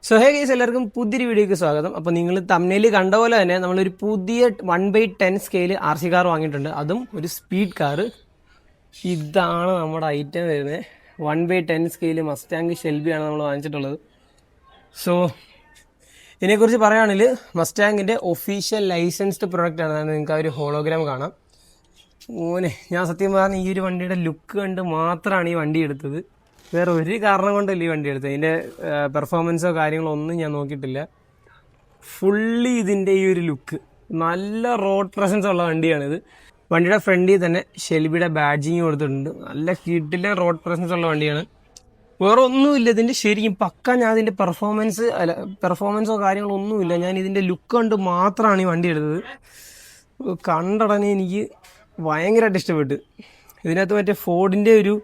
So hey guys, എല്ലാവർക്കും പുതിയൊരു വീഡിയോയ്ക്ക് സ്വാഗതം. അപ്പോൾ നിങ്ങൾ തമ്മിൽ കണ്ട പോലെ തന്നെ നമ്മളൊരു പുതിയ 1/10 സ്കെയിൽ RC കാർ വാങ്ങിയിട്ടുണ്ട്. അതും ഒരു സ്പീഡ് കാർ. ഇതാണ് നമ്മുടെ ഐറ്റം വരുന്നത്. 1/10 സ്കെയിൽ മസ്റ്റാങ് ഷെൽബിയാണ് നമ്മൾ വാങ്ങിച്ചിട്ടുള്ളത്. സോ ഇതിനെക്കുറിച്ച് പറയുകയാണെങ്കിൽ മസ്റ്റാങ്ങിൻ്റെ ഒഫീഷ്യൽ ലൈസൻസ്ഡ് പ്രൊഡക്റ്റ് ആണ്. നിങ്ങൾക്ക് ആ ഒരു ഹോളോഗ്രാം കാണാം. ഞാൻ സത്യം പറഞ്ഞാൽ ഈ ഒരു വണ്ടിയുടെ ലുക്ക് കണ്ട് മാത്രമാണ് ഈ വണ്ടി എടുത്തത്. വേറെ ഒരു കാരണം കൊണ്ടല്ല ഈ വണ്ടി എടുത്തത്. ഇതിൻ്റെ പെർഫോമൻസോ കാര്യങ്ങളോ ഒന്നും ഞാൻ നോക്കിയിട്ടില്ല. ഫുള്ളി ഇതിൻ്റെ ഈ ഒരു ലുക്ക്, നല്ല റോഡ് പ്രസൻസ് ഉള്ള വണ്ടിയാണിത്. വണ്ടിയുടെ ഫ്രണ്ടിൽ തന്നെ ഷെൽബിയുടെ ബാഡ്ജിങ് കൊടുത്തിട്ടുണ്ട്. നല്ല കിടിലൻ റോഡ് പ്രസൻസ് ഉള്ള വണ്ടിയാണ്. വേറെ ഒന്നുമില്ല ഇതിൻ്റെ ശരിക്കും പക്ക. ഞാൻ ഇതിൻ്റെ പെർഫോമൻസോ കാര്യങ്ങളോ ഒന്നുമില്ല. ഞാൻ ഇതിൻ്റെ ലുക്ക് കണ്ട് മാത്രമാണ് ഈ വണ്ടി എടുത്തത്. കണ്ടടനെ എനിക്ക് ഭയങ്കരമായിട്ട് ഇഷ്ടപ്പെട്ടു. ഇതിനകത്ത് മറ്റേ ഫോർഡിൻ്റെ ഒരു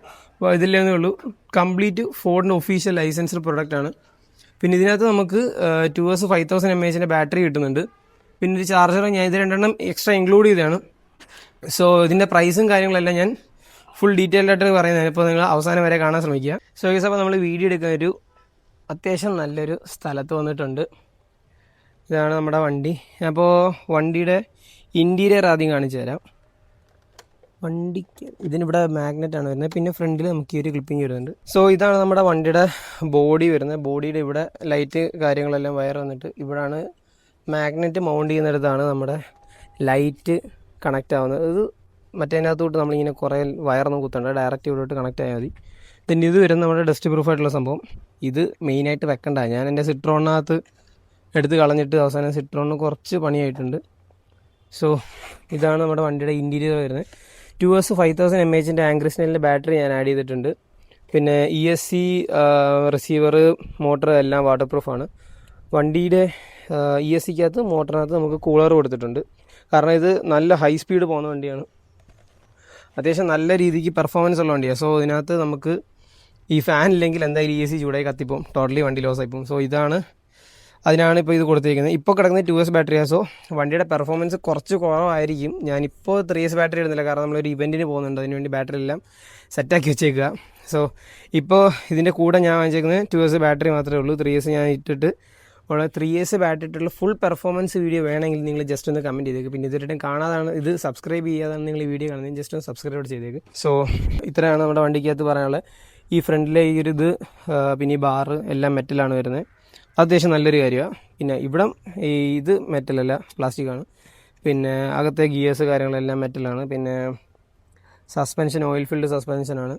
ഇതില്ലെന്നേ ഉള്ളൂ. കംപ്ലീറ്റ് ഫോർഡിൻ്റെ ഒഫീഷ്യൽ ലൈസൻസ്ഡ് പ്രൊഡക്റ്റ് ആണ്. പിന്നെ ഇതിനകത്ത് നമുക്ക് 2 5000 mAh ബാറ്ററി കിട്ടുന്നുണ്ട്. പിന്നെ ഒരു ചാർജർ ഞാൻ ഇത് 2 എക്സ്ട്രാ ഇൻക്ലൂഡ് ചെയ്തതാണ്. സോ ഇതിൻ്റെ പ്രൈസും കാര്യങ്ങളെല്ലാം ഞാൻ ഫുൾ ഡീറ്റെയിൽഡ് ആയിട്ട് പറയുന്നത്. ഇപ്പോൾ നിങ്ങൾ അവസാനം വരെ കാണാൻ ശ്രമിക്കുക. സോ ഈ സമയം നമ്മൾ വീഡിയോ എടുക്കുന്ന ഒരു അത്യാവശ്യം നല്ലൊരു സ്ഥലത്ത് വന്നിട്ടുണ്ട്. ഇതാണ് നമ്മുടെ വണ്ടി. അപ്പോൾ വണ്ടിയുടെ ഇൻറ്റീരിയർ ആദ്യം കാണിച്ചു തരാം. വണ്ടിക്ക് ഇതിനിവിടെ മാഗ്നറ്റ് ആണ് വരുന്നത്. പിന്നെ ഫ്രണ്ടിൽ നമുക്ക് ഈ ഒരു ക്ലിപ്പിംഗ് വരുന്നുണ്ട്. സോ ഇതാണ് നമ്മുടെ വണ്ടിയുടെ ബോഡി വരുന്നത്. ബോഡിയുടെ ഇവിടെ ലൈറ്റ് കാര്യങ്ങളെല്ലാം വയർ വന്നിട്ട് ഇവിടാണ് മാഗ്നറ്റ് മൗണ്ട് ചെയ്യുന്നിടത്താണ് നമ്മുടെ ലൈറ്റ് കണക്റ്റ് ആവുന്നത്. ഇത് മറ്റേതിനകത്തോട്ട് നമ്മളിങ്ങനെ കുറേ വയറൊന്നും കുത്തണ്ട, ഡയറക്റ്റ് ഇവിടോട്ട് കണക്റ്റ് ആയാൽ മതി. പിന്നെ ഇത് വരുന്നത് നമ്മുടെ ഡസ്റ്റ് പ്രൂഫ് ആയിട്ടുള്ള സംഭവം. ഇത് മെയിനായിട്ട് വെക്കണ്ട. ഞാൻ എൻ്റെ സിട്രോണിനകത്ത് എടുത്ത് കളഞ്ഞിട്ട് അവസാനം സിട്രോണിന് കുറച്ച് പണിയായിട്ടുണ്ട്. സോ ഇതാണ് നമ്മുടെ വണ്ടിയുടെ ഇൻറ്റീരിയർ വരുന്നത്. 2 5000 mAh ആങ്കർ സ്നൈലിൻ്റെ ബാറ്ററി ഞാൻ ആഡ് ചെയ്തിട്ടുണ്ട്. പിന്നെ ESC റിസീവർ, മോട്ടർ എല്ലാം വാട്ടർ പ്രൂഫാണ്. വണ്ടിയുടെ ESCക്കകത്ത് മോട്ടറിനകത്ത് നമുക്ക് കൂളർ കൊടുത്തിട്ടുണ്ട്. കാരണം ഇത് നല്ല ഹൈ സ്പീഡ് പോകുന്ന വണ്ടിയാണ്. അത്യാവശ്യം നല്ല രീതിക്ക് പെർഫോമൻസ് ഉള്ള വണ്ടിയാണ്. സോ ഇതിനകത്ത് നമുക്ക് ഈ ഫാൻ ഇല്ലെങ്കിൽ എന്തായാലും ESC ചൂടായി കത്തിപ്പോവും, ടോട്ടലി വണ്ടി ലോസ് ആയിപ്പോവും. സോ അതിനാണ് ഇപ്പോൾ ഇത് കൊടുത്തിരിക്കുന്നത്. ഇപ്പോൾ കിടക്കുന്നത് 2 ബാറ്ററിയാണ്. സോ വണ്ടിയുടെ പെർഫോമൻസ് കുറച്ച് കുറവായിരിക്കും. ഞാനിപ്പോൾ 3 ബാറ്ററി ഇടുന്നില്ല, കാരണം നമ്മളൊരു ഇവൻറ്റിന് പോകുന്നുണ്ട്. അതിനുവേണ്ടി ബാറ്ററി എല്ലാം സെറ്റാക്കി വെച്ചേക്കുക. സോ ഇപ്പോൾ ഇതിൻ്റെ കൂടെ ഞാൻ വാങ്ങിച്ചേക്കുന്നത് 2 ബാറ്ററി മാത്രമേ ഉള്ളൂ. 3 ഞാൻ ഇട്ടിട്ട് 3 ബാറ്ററി ഇട്ടുള്ള ഫുൾ പെർഫോമൻസ് വീഡിയോ വേണമെങ്കിൽ നിങ്ങൾ ജസ്റ്റ് ഒന്ന് കമൻറ്റ് ചെയ്തേക്ക്. പിന്നെ ഇതുവരെയും കാണാതാണ്, ഇത് സബ്സ്ക്രൈബ് ചെയ്യാതാണ് നിങ്ങൾ ഈ വീഡിയോ കാണുന്നത്, ജസ്റ്റ് ഒന്ന് സബ്സ്ക്രൈബ് ചെയ്തേക്ക്. സോ ഇത്രയാണ് നമ്മുടെ വണ്ടിക്കകത്ത് പറയാനുള്ളത്. ഈ ഫ്രണ്ടിലെ ഈ ഒരു ഇത്, പിന്നെ ഈ ബാറ് എല്ലാം മെറ്റലാണ് വരുന്നത്. അത്യാവശ്യം നല്ലൊരു കാര്യമാണ്. പിന്നെ ഇവിടം ഇത് മെറ്റലല്ല, പ്ലാസ്റ്റിക്കാണ്. പിന്നെ അകത്തെ ഗിയേഴ്സ് കാര്യങ്ങളെല്ലാം മെറ്റലാണ്. പിന്നെ സസ്പെൻഷൻ ഓയിൽ ഫിൽഡ് സസ്പെൻഷനാണ്.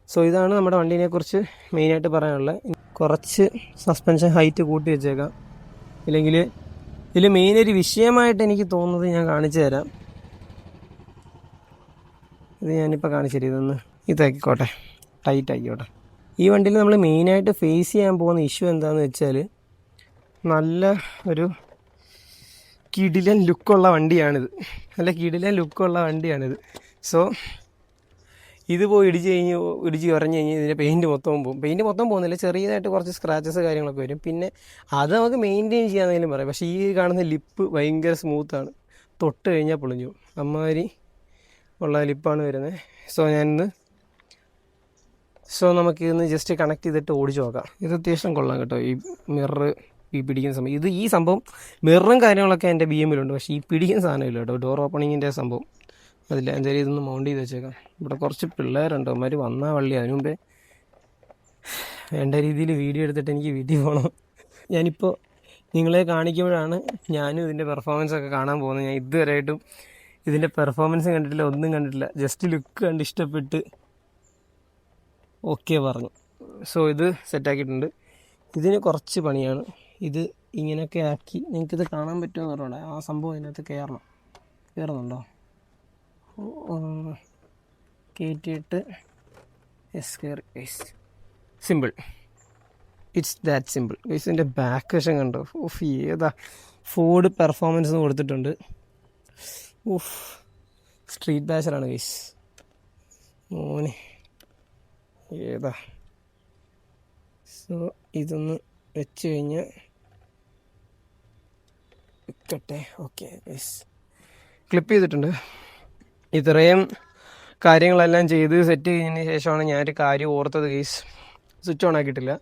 സോ ഇതാണ് നമ്മുടെ വണ്ടീനെക്കുറിച്ച് മെയിനായിട്ട് പറയാനുള്ളത്. കുറച്ച് സസ്പെൻഷൻ ഹൈറ്റ് കൂട്ടി വെച്ചേക്കാം. ഇല്ലെങ്കിൽ ഇതിൽ മെയിനൊരു വിഷയമായിട്ട് എനിക്ക് തോന്നുന്നത് ഞാൻ കാണിച്ചു തരാം. ഇത് ഞാനിപ്പോൾ കാണിച്ചു തരും. ഇതൊന്ന് ഇതാക്കിക്കോട്ടെ, ടൈറ്റ് ആക്കിക്കോട്ടെ. ഈ വണ്ടിയിൽ നമ്മൾ മെയിനായിട്ട് ഫേസ് ചെയ്യാൻ പോകുന്ന ഇഷ്യൂ എന്താണെന്ന് വെച്ചാൽ, നല്ല ഒരു കിടിലൻ ലുക്കുള്ള വണ്ടിയാണിത്. സോ ഇത് പോയി ഇടിച്ച് ഉറഞ്ഞു കഴിഞ്ഞാൽ ഇതിൻ്റെ പെയിൻറ്റ് മൊത്തം പോകുന്നില്ല. ചെറിയതായിട്ട് കുറച്ച് സ്ക്രാച്ചസ് കാര്യങ്ങളൊക്കെ വരും. പിന്നെ അത് നമുക്ക് മെയിൻറ്റെയിൻ ചെയ്യാമെന്നെങ്കിലും പറയാം. പക്ഷേ ഈ കാണുന്ന ലിപ്പ് ഭയങ്കര സ്മൂത്താണ്, തൊട്ട് കഴിഞ്ഞാൽ പൊളിഞ്ഞു. അമ്മാതിരി ഉള്ള ലിപ്പാണ് വരുന്നത്. സോ നമുക്കിന്ന് ജസ്റ്റ് കണക്ട് ചെയ്തിട്ട് ഓടിച്ച് നോക്കാം. ഇത് അത്യാവശ്യം കൊള്ളാം കേട്ടോ. ഈ മിറർ ഈ പിടിക്കുന്ന സംഭവം, ഈ സംഭവം മിററും കാര്യങ്ങളൊക്കെ എൻ്റെ BM-ലുണ്ട്. പക്ഷേ ഈ പിടിക്കുന്ന സാധനമില്ല കേട്ടോ. ഡോർ ഓപ്പണിങ്ങിൻ്റെ സംഭവം അതില്ല. എന്തായാലും ഇതൊന്ന് മൗണ്ട് ചെയ്ത് വെച്ചേക്കാം. ഇവിടെ കുറച്ച് പിള്ളേരുണ്ട്, അവന്മാർ വന്നാൽ വള്ളി. അതിനു മുമ്പേ വേണ്ട രീതിയിൽ വീഡിയോ എടുത്തിട്ട് എനിക്ക് വീട്ടിൽ പോകണം. ഞാനിപ്പോൾ നിങ്ങളെ കാണിക്കുമ്പോഴാണ് ഞാനും ഇതിൻ്റെ പെർഫോമൻസൊക്കെ കാണാൻ പോകുന്നത്. ഞാൻ ഇതുവരെയായിട്ടും ഇതിൻ്റെ പെർഫോമൻസ് കണ്ടിട്ടില്ല, ഒന്നും കണ്ടിട്ടില്ല. ജസ്റ്റ് ലുക്ക് കണ്ട് ഇഷ്ടപ്പെട്ട് ഓക്കെ പറഞ്ഞു. സോ ഇത് സെറ്റാക്കിയിട്ടുണ്ട്. ഇതിന് കുറച്ച് പണിയാണ്. ഇത് ഇങ്ങനെയൊക്കെ ആക്കി നിങ്ങൾക്കിത് കാണാൻ പറ്റുമെന്ന് പറഞ്ഞോളെ. ആ സംഭവം ഇതിനകത്ത് കയറുന്നുണ്ടോ? കയറ്റിയിട്ട് സിമ്പിൾ. It's that simple. ഇതിൻ്റെ ബാക്ക് വശം കണ്ടോ? ഏതാ ഫോർഡ് പെർഫോമൻസ് കൊടുത്തിട്ടുണ്ട്. സ്ട്രീറ്റ് ബാഷറാണ് ഗൈസ്. മോനെ ഏതാ. സോ ഇതൊന്ന് വെച്ച് കഴിഞ്ഞ് വെക്കട്ടെ. ഓക്കെ ക്ലിപ്പ് ചെയ്തിട്ടുണ്ട്. ഇത്രയും കാര്യങ്ങളെല്ലാം ചെയ്ത് സെറ്റ് കഴിഞ്ഞതിന് ശേഷമാണ് ഞാനൊരു കാര്യം ഓർത്തത് ഗൈസ്. സ്വിച്ച് ഓൺ ആക്കിയിട്ടില്ല.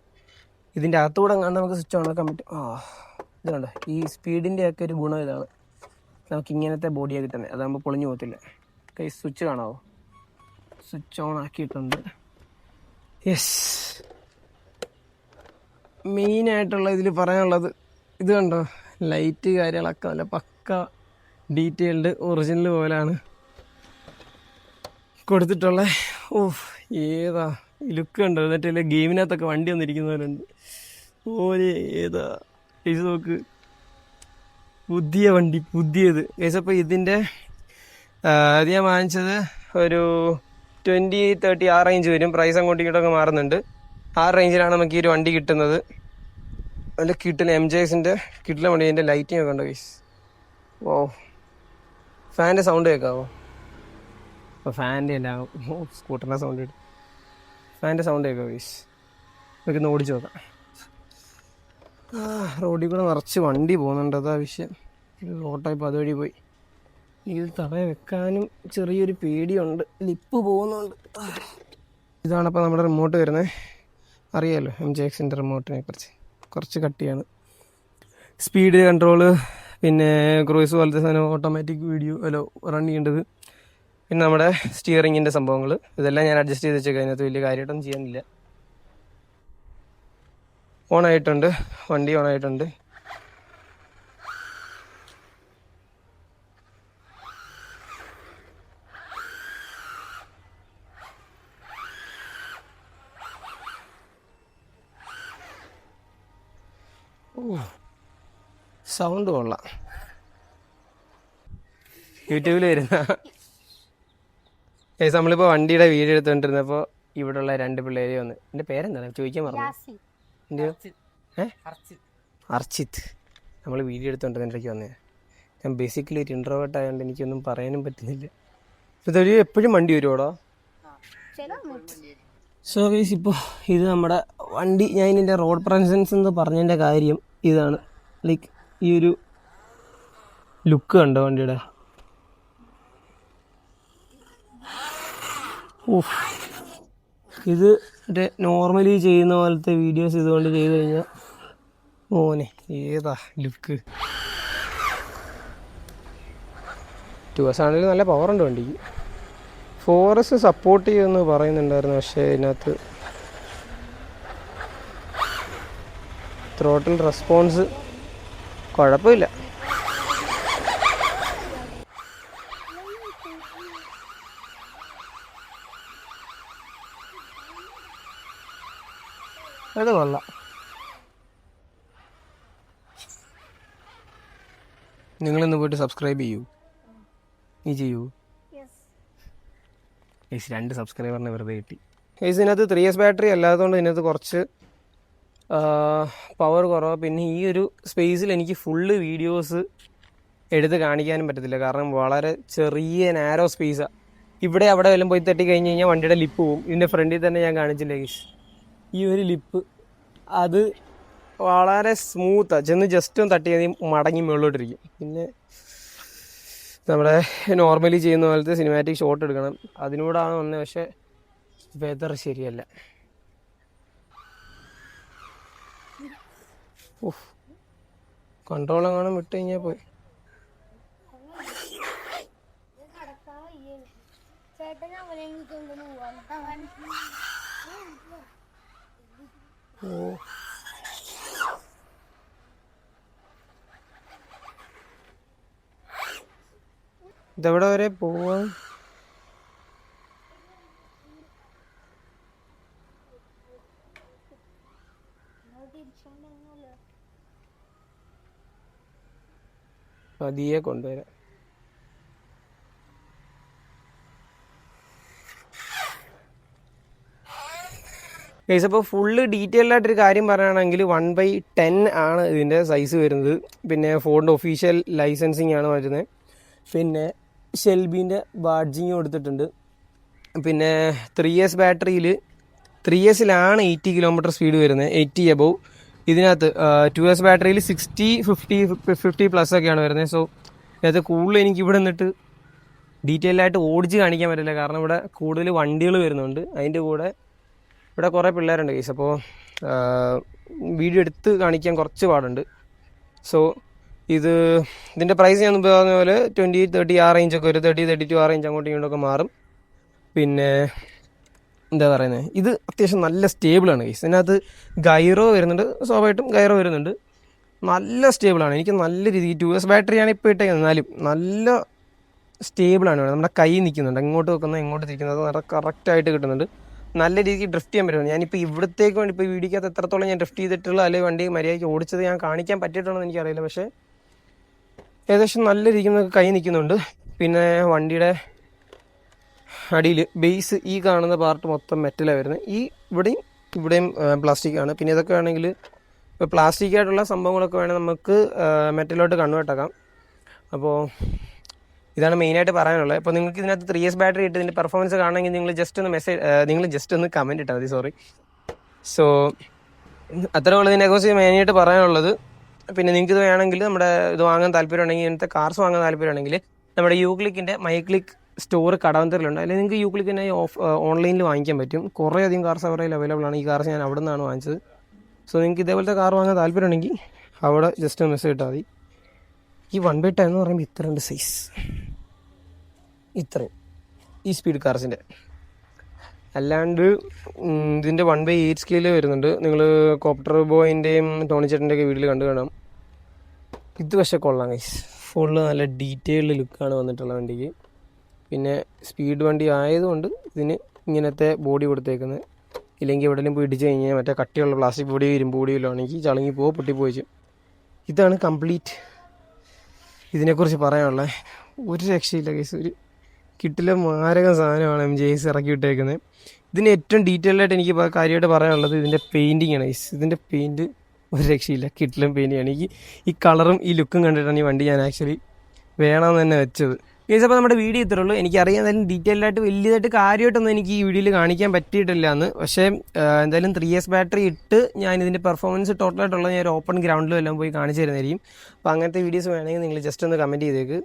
ഇതിൻ്റെ അകത്തുകൂടെ കണ്ട് നമുക്ക് സ്വിച്ച് ഓൺ ആക്കാൻ പറ്റും. ഇത് കണ്ടോ, ഈ സ്പീഡിൻ്റെ ഒക്കെ ഒരു ഗുണം ഇതാണ്, നമുക്ക് ഇങ്ങനത്തെ ബോഡിയാണ് കിട്ടുന്നത്. അതാകുമ്പോൾ പൊളിഞ്ഞു പോകത്തില്ല. കൈ സ്വിച്ച് കാണാവോ, സ്വിച്ച് ഓൺ ആക്കിയിട്ടുണ്ട്. യെസ്, മെയിനായിട്ടുള്ള ഇതിൽ പറയാനുള്ളത് ഇത് കണ്ടോ, ലൈറ്റ് കാര്യങ്ങളൊക്കെ നല്ല പക്ക ഡീറ്റെയിൽഡ് ഒറിജിനൽ പോലെയാണ് കൊടുത്തിട്ടുള്ളത്. ഏതാ ഈ ലുക്ക് കണ്ടോ, എന്നിട്ട് ഗെയിമിനകത്തൊക്കെ വണ്ടി വന്നിരിക്കുന്നവരുണ്ട് ഓരേ. ഏതാ ഇത് നോക്ക്, പുതിയ വണ്ടി, പുതിയത് കേസ്. അപ്പോൾ ഇതിൻ്റെ അത് ഞാൻ വാങ്ങിച്ചത് ഒരു 20-30 ആ റേഞ്ച് വരും. പ്രൈസ് അങ്ങോട്ടും ഇങ്ങോട്ടൊക്കെ മാറുന്നുണ്ട്. ആ റേഞ്ചിലാണ് നമുക്ക് ഈ ഒരു വണ്ടി കിട്ടുന്നത്. നല്ല കിട്ടില്ല MJXൻ്റെ കിട്ടില്ല വണ്ടി. ഇതിൻ്റെ ലൈറ്റിംഗ് ഒക്കെ ഉണ്ടോ കേസ്. ഓ, ഫാനിൻ്റെ സൗണ്ട് കേൾക്കാവോ? അപ്പോൾ ഫാനിൻ്റെ അല്ല, സ്കൂട്ടറിൻ്റെ സൗണ്ട് ഇടും. ഫാനിൻ്റെ സൗണ്ട് കേൾക്കാം കേസ്. നമുക്കിന്ന് ഓടിച്ച് നോക്കാം. റോഡിൽ കൂടെ നിറച്ച് വണ്ടി പോകുന്നുണ്ട്, അതാ വിഷയം. റോട്ടായപ്പോൾ അതുവഴി പോയി. ഇത് തറയെ വെക്കാനും ചെറിയൊരു പേടിയുണ്ട്, ലിപ്പ് പോകുന്നുണ്ട്. ഇതാണപ്പോൾ നമ്മുടെ റിമോട്ട് വരുന്നത്. അറിയാമല്ലോ MJXൻ്റെ റിമോട്ടിനെ കുറിച്ച്, കുറച്ച് കട്ടിയാണ്. സ്പീഡ് കൺട്രോള്, പിന്നെ ക്രൂയിസ് പോലത്തെ സാധനം, ഓട്ടോമാറ്റിക് വീഡിയോ റൺ ചെയ്യേണ്ടത്, പിന്നെ നമ്മുടെ സ്റ്റിയറിങ്ങിൻ്റെ സംഭവങ്ങൾ, ഇതെല്ലാം ഞാൻ അഡ്ജസ്റ്റ് ചെയ്ത് വെച്ചേക്കാം. അതിനകത്ത് വലിയ കാര്യമായിട്ടൊന്നും ചെയ്യാനില്ല. ഓണായിട്ടുണ്ട്, വണ്ടി ഓണായിട്ടുണ്ട്. സൗണ്ട് കൊള്ളാം. യൂട്യൂബിൽ വരുന്ന നമ്മളിപ്പോൾ വണ്ടിയുടെ വീഡിയോ എടുത്തുകൊണ്ടിരുന്നപ്പോൾ ഇവിടെയുള്ള 2 പിള്ളേര് വന്ന്, എൻ്റെ പേരെന്താണ് ചോദിക്കാൻ പറഞ്ഞു. അർച്ചിത്ത്. നമ്മൾ വീഡിയോ എടുത്തുകൊണ്ടിരുന്നിടയ്ക്ക് വന്നേ. ഞാൻ ബേസിക്കലി ഒരു ഇൻട്രോവേർട്ട് ആയതുകൊണ്ട് എനിക്കൊന്നും പറയാനും പറ്റുന്നില്ല. ഇതൊരു എപ്പോഴും വണ്ടി വരുമോടോ? സോ ഗൈസ്, ഇപ്പോൾ ഇത് നമ്മുടെ വണ്ടി. ഞാൻ ഇതിൻ്റെ റോഡ് പ്രസൻസ് എന്ന് പറഞ്ഞതിൻ്റെ കാര്യം ഇതാണ്. ലൈക്ക് ഈ ഒരു ലുക്ക് കണ്ടോ വണ്ടിയുടെ. ഇത് മറ്റേ നോർമലി ചെയ്യുന്ന പോലത്തെ വീഡിയോസ് ഇതുകൊണ്ട് ചെയ്ത് കഴിഞ്ഞാൽ മോനെ ഏതാ ലുക്ക്. 2S ആണെങ്കിലും നല്ല പവറുണ്ട് വണ്ടിക്ക്. 4S സപ്പോർട്ട് ചെയ്യുമെന്ന് പറയുന്നുണ്ടായിരുന്നു, പക്ഷേ ഇതിനകത്ത് ത്രോട്ടിൽ റെസ്പോൺസ് കുഴപ്പമില്ല. അത് കൊള്ളാം. നിങ്ങളിന്ന് പോയിട്ട് സബ്സ്ക്രൈബ് ചെയ്യൂ. നീ ചെയ്യൂ? 2 സബ്സ്ക്രൈബറിന് വെറുതെ കിട്ടി. ഇതിനകത്ത് 3S ബാറ്ററി അല്ലാത്തതുകൊണ്ട് ഇതിനകത്ത് കുറച്ച് പവർ കുറവാണ്. പിന്നെ ഈ ഒരു സ്പേസിൽ എനിക്ക് ഫുള്ള് വീഡിയോസ് എടുത്ത് കാണിക്കാനും പറ്റത്തില്ല, കാരണം വളരെ ചെറിയ നാരോ സ്പേസാണ്. ഇവിടെ അവിടെ വല്ലതും പോയി തട്ടി കഴിഞ്ഞ് കഴിഞ്ഞാൽ വണ്ടിയുടെ ലിപ്പ് പോവും. ഇതിൻ്റെ ഫ്രണ്ടിൽ തന്നെ ഞാൻ കാണിച്ചില്ല ഗൈസ്, ഈ ഒരു ലിപ്പ് അത് വളരെ സ്മൂത്താണ്. ചെന്ന് ജസ്റ്റ് ഒന്ന് തട്ടി മടങ്ങി മുകളിലോട്ടിരിക്കും. പിന്നെ നമ്മുടെ നോർമലി ചെയ്യുന്ന പോലത്തെ സിനിമാറ്റിക് ഷോട്ട് എടുക്കണം, അതിനോടാണ് വന്നത്. പക്ഷേ വെതർ ശരിയല്ല. കൺട്രോൾ എങ്ങാനും വിട്ട് കഴിഞ്ഞാൽ പോയി. ഇതെവിടെ വരെ പോവാ? പതിയെ കൊണ്ടുവരാം. ഗൈസ്, അപ്പോൾ ഫുള്ള് ഡീറ്റെയിൽഡ് ആയിട്ടൊരു കാര്യം പറയുകയാണെങ്കിൽ 1/10 ആണ് ഇതിൻ്റെ സൈസ് വരുന്നത്. പിന്നെ ഫോണിൻ്റെ ഒഫീഷ്യൽ ലൈസൻസിങ് ആണ് വരുന്നത്. പിന്നെ ഷെൽബീൻ്റെ ബാഡ്ജിങ് കൊടുത്തിട്ടുണ്ട്. പിന്നെ 3S ബാറ്ററിയിൽ 3Sലാണ് 80 കിലോമീറ്റർ സ്പീഡ് വരുന്നത്, 80 എബവ്. ഇതിനകത്ത് 2S ബാറ്ററിയിൽ 60, 50 പ്ലസ് ഒക്കെയാണ് വരുന്നത്. സോ ഇതിനകത്ത് കൂടുതൽ എനിക്ക് ഇവിടെ നിന്നിട്ട് ഡീറ്റെയിൽഡായിട്ട് ഓടിച്ച് കാണിക്കാൻ പറ്റില്ല, കാരണം ഇവിടെ കൂടുതൽ വണ്ടികൾ വരുന്നുണ്ട്. അതിൻ്റെ കൂടെ ഇവിടെ കുറേ പിള്ളേരുണ്ട് ഗൈസ്. അപ്പോൾ വീഡിയോ എടുത്ത് കാണിക്കാൻ കുറച്ച് പാടുണ്ട്. സോ ഇതിൻ്റെ പ്രൈസ് ഞാൻ മുമ്പ് പറഞ്ഞ പോലെ 20-30 ആ റേഞ്ചൊക്കെ ഒരു 30-32 ആ റേഞ്ച് അങ്ങോട്ടും ഇങ്ങോട്ടൊക്കെ മാറും. പിന്നെ എന്താ പറയുന്നത്, ഇത് അത്യാവശ്യം നല്ല സ്റ്റേബിളാണ് ഗൈസ്. ഇതിനകത്ത് ഗൈറോ വരുന്നുണ്ട്, സ്വാഭാവികമായിട്ടും ഗൈറോ വരുന്നുണ്ട്. നല്ല സ്റ്റേബിളാണ്. എനിക്ക് നല്ല രീതിക്ക് 2S ബാറ്ററിയാണ് ഇപ്പോൾ ഇട്ടേക്കുന്നത്, എന്നാലും നല്ല സ്റ്റേബിളാണ്. നമ്മുടെ കൈ നിൽക്കുന്നുണ്ട്, എങ്ങോട്ട് വെക്കുന്നത് എങ്ങോട്ട് തിരിക്കുന്നത് നല്ല കറക്റ്റായിട്ട് കിട്ടുന്നുണ്ട്. നല്ല രീതിക്ക് ഡ്രിഫ്റ്റ് ചെയ്യാൻ പറ്റുന്നത്. ഞാനിപ്പോൾ ഇവിടത്തേക്ക് വേണ്ടി ഇപ്പോൾ വീഡിയോക്കകത്ത് എത്രത്തോളം ഞാൻ ഡ്രിഫ്റ്റ് ചെയ്തിട്ടുള്ള അല്ലെങ്കിൽ വണ്ടി മര്യാദയ്ക്ക് ഓടിച്ചത് ഞാൻ കാണിക്കാൻ പറ്റിയിട്ടുണ്ടോ എന്ന് എനിക്കറിയില്ല. പക്ഷേ ഏകദേശം നല്ല രീതിക്ക് നമുക്ക് കൈ നിൽക്കുന്നുണ്ട്. പിന്നെ വണ്ടിയുടെ അടിയിൽ ബേസ് ഈ കാണുന്ന പാർട്ട് മൊത്തം മെറ്റലാണ് വരുന്നത്. ഇവിടെയും പ്ലാസ്റ്റിക് ആണ്. പിന്നെ ഇതൊക്കെ വേണമെങ്കിൽ ഇപ്പോൾ പ്ലാസ്റ്റിക് ആയിട്ടുള്ള സംഭവങ്ങളൊക്കെ വേണമെങ്കിൽ നമുക്ക് മെറ്റലോട്ട് കൺവേർട്ട് ആക്കാം. അപ്പോൾ ഇതാണ് മെയിനായിട്ട് പറയാനുള്ളത്. അപ്പോൾ നിങ്ങൾക്ക് ഇതിനകത്ത് 3S ബാറ്ററി ഇട്ട് ഇതിൻ്റെ പെർഫോമൻസ് കാണണമെങ്കിൽ നിങ്ങൾ ജസ്റ്റ് ഒന്ന് കമൻറ്റ് ഇട്ടാൽ മതി. സോറി. സോ അത്ര ഉള്ളത് ഇതിനെക്കുറിച്ച് മെയിനായിട്ട് പറയാനുള്ളത്. പിന്നെ നിങ്ങൾക്ക് ഇത് വേണമെങ്കിൽ നമ്മുടെ ഇത് വാങ്ങാൻ താല്പര്യമുണ്ടെങ്കിൽ, ഇങ്ങനത്തെ കാർസ് വാങ്ങാൻ താല്പര്യമുണ്ടെങ്കിൽ നമ്മുടെ യൂക്ലിക്കിൻ്റെ മൈക്ലിക്ക് സ്റ്റോർ കടവന്തറിലുണ്ട്. അല്ലെങ്കിൽ നിങ്ങൾക്ക് യൂക്ലിക്കിനെ ഓൺലൈനിൽ വാങ്ങിക്കാൻ പറ്റും. കുറേ അധികം കാർസ് അവരുടെ അവൈലബിൾ ആണ്. ഈ കാർസ് ഞാൻ അവിടെ നിന്നാണ് വാങ്ങിച്ചത്. സോ നിങ്ങൾക്ക് ഇതേപോലത്തെ കാർ വാങ്ങാൻ താല്പര്യമുണ്ടെങ്കിൽ അവിടെ ജസ്റ്റ് മെസ്സേജ് ഇട്ടാൽ മതി. ഈ 1/10 എന്ന് പറയുമ്പോൾ ഇത്രയുണ്ട് സൈസ്, ഇത്രയും ഈ സ്പീഡ് കാർസിൻ്റെ. അല്ലാണ്ട് ഇതിൻ്റെ 1/8 സ്കെയിൽ വരുന്നുണ്ട്. നിങ്ങൾ കോപ്റ്റർ ബോയിൻ്റെയും ടോണിച്ചേട്ടൻ്റെയൊക്കെ വീട്ടിൽ കണ്ടു കാണാം. ഇത് പക്ഷേ കൊള്ളാം ഗൈസ്, ഫുള്ള് നല്ല ഡീറ്റെയിൽഡ് ലുക്കാണ് വന്നിട്ടുള്ള വണ്ടിക്ക്. പിന്നെ സ്പീഡ് വണ്ടി ആയതുകൊണ്ട് ഇതിന് ഇങ്ങനത്തെ ബോഡി കൊടുത്തേക്കുന്നത്. ഇല്ലെങ്കിൽ എവിടെയെങ്കിലും പോയി ഇടിച്ച് കഴിഞ്ഞാൽ മറ്റേ കട്ടിയുള്ള പ്ലാസ്റ്റിക് ബോഡിയോ ഇരുമ്പ് ബോഡിയോ ആണെങ്കിൽ ചളങ്ങി പൊട്ടിപ്പോയി. ഇതാണ് കംപ്ലീറ്റ് ഇതിനെക്കുറിച്ച് പറയാനുള്ളത്. ഒരു രക്ഷയില്ല ഗൈസ്, ഒരു കിട്ടില്ല മാരക സാധനമാണ് MJS ഇറക്കി വിട്ടേക്കുന്നത്. ഇതിന് ഏറ്റവും ഡീറ്റെയിൽഡായിട്ട് എനിക്ക് കാര്യമായിട്ട് പറയാനുള്ളത് ഇതിൻ്റെ പെയിൻറ്റിങ് ആണ് ഗൈസ്. ഇതിൻ്റെ പെയിൻറ്റ് ഒരു രക്ഷയില്ല, കിട്ടിലും പെയിൻറ്റിങ് ആണ്. ഈ കളറും ഈ ലുക്കും കണ്ടിട്ടാണ് ഈ വണ്ടി ഞാൻ ആക്ച്വലി വേണമെന്ന് തന്നെ വെച്ചത്. ഗൈസ്, അപ്പോൾ നമ്മുടെ വീഡിയോ ഇത്രേ ഉള്ളൂ. എനിക്കറിയാം എന്തായാലും ഡീറ്റെയിൽഡായിട്ട് വലിയതായിട്ട് കാര്യമായിട്ടൊന്നും എനിക്ക് ഈ വീഡിയോയിൽ കാണിക്കാൻ പറ്റിയിട്ടില്ല എന്ന്. പക്ഷേ എന്തായാലും 3S ബാറ്ററി ഇട്ട് ഞാൻ ഇതിൻ്റെ പെർഫോമൻസ് ടോട്ടലായിട്ടുള്ളത് ഞാൻ ഒരു ഓപ്പൺ ഗ്രൗണ്ടിലും എല്ലാം പോയി കാണിച്ചു തരുന്നതായിരിക്കും. അപ്പോൾ അങ്ങനത്തെ വീഡിയോസ് വേണമെങ്കിൽ നിങ്ങൾ ജസ്റ്റ് ഒന്ന് കമൻറ്റ് ചെയ്തേക്ക്.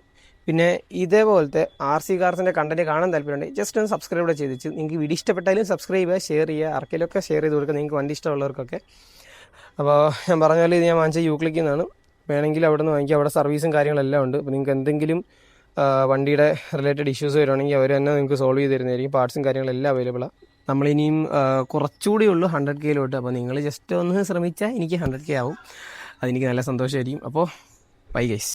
പിന്നെ ഇതേപോലത്തെ RC കാർസിൻ്റെ കണ്ടൻറ്റ് കാണാൻ താല്പര്യമുണ്ടെങ്കിൽ ജസ്റ്റ് ഒന്ന് സബ്സ്ക്രൈബ് ചെയ്തിട്ട് നിങ്ങൾക്ക് വീഡിയോ ഇഷ്ടപ്പെട്ടാലും സബ്സ്ക്രൈബ് ചെയ്യുക, ഷെയർ ചെയ്യുക, ആർക്കെങ്കിലുമൊക്കെ ഷെയർ ചെയ്ത് കൊടുക്കുക നിങ്ങൾക്ക് വണ്ടി ഇഷ്ടമുള്ളവർക്കൊക്കെ. അപ്പോൾ ഞാൻ പറഞ്ഞ പോലെ ഇത് ഞാൻ വാങ്ങിച്ച യൂക്ലിക്കിൽ നിന്നാണ്. വേണമെങ്കിൽ അവിടെ നിന്ന് വാങ്ങിക്കുക, അവിടെ സർവീസും കാര്യങ്ങളെല്ലാം ഉണ്ട്. അപ്പോൾ നിങ്ങൾക്ക് എന്തെങ്കിലും വണ്ടിയുടെ റിലേറ്റഡ് ഇഷ്യൂസ് വരുവാണെങ്കിൽ അവർ തന്നെ നിങ്ങൾക്ക് സോൾവ് ചെയ്ത് തരുന്നതായിരിക്കും. പാർട്സും കാര്യങ്ങളെല്ലാം അവൈലബിളാണ്. നമ്മളിനിയും കുറച്ചുകൂടി ഉള്ളൂ 100K. അപ്പോൾ നിങ്ങൾ ജസ്റ്റ് ഒന്ന് ശ്രമിച്ചാൽ എനിക്ക് 100K ആവും. അതെനിക്ക് നല്ല സന്തോഷമായിരിക്കും. അപ്പോൾ ബൈ ഗൈസ്.